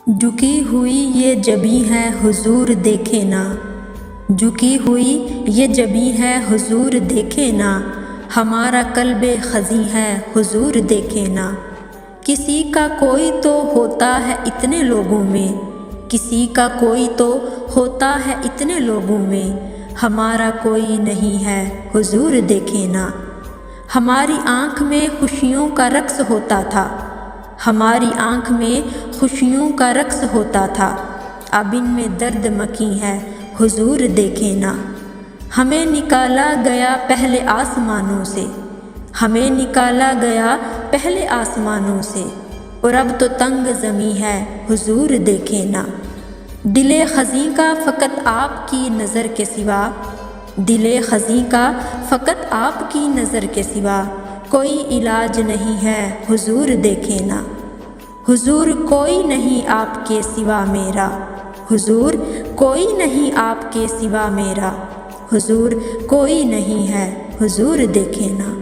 جھکی ہوئی یہ جبیں ہے حضور دیکھے نا، جھکی ہوئی یہ جبیں ہے حضور دیکھے نا، ہمارا قلب خزیں ہے حضور دیکھے نا۔ کسی کا کوئی تو ہوتا ہے اتنے لوگوں میں، کسی کا کوئی تو ہوتا ہے اتنے لوگوں میں، ہمارا کوئی نہیں ہے حضور دیکھے نا۔ ہماری آنکھ میں خوشیوں کا رقص ہوتا تھا، ہماری آنکھ میں خوشیوں کا رقص ہوتا تھا، اب ان میں درد مکی ہے حضور دیکھے نا۔ ہمیں نکالا گیا پہلے آسمانوں سے، ہمیں نکالا گیا پہلے آسمانوں سے، اور اب تو تنگ زمیں ہے حضور دیکھے نا۔ دل خزیں کا فقط آپ کی نظر کے سوا، دل خزیں کا فقط آپ کی نظر کے سوا، کوئی علاج نہیں ہے حضور دیکھے نا۔ حضور کوئی نہیں آپ کے سوا میرا، حضور کوئی نہیں آپ کے سوا میرا، حضور کوئی نہیں ہے حضور دیکھے نا۔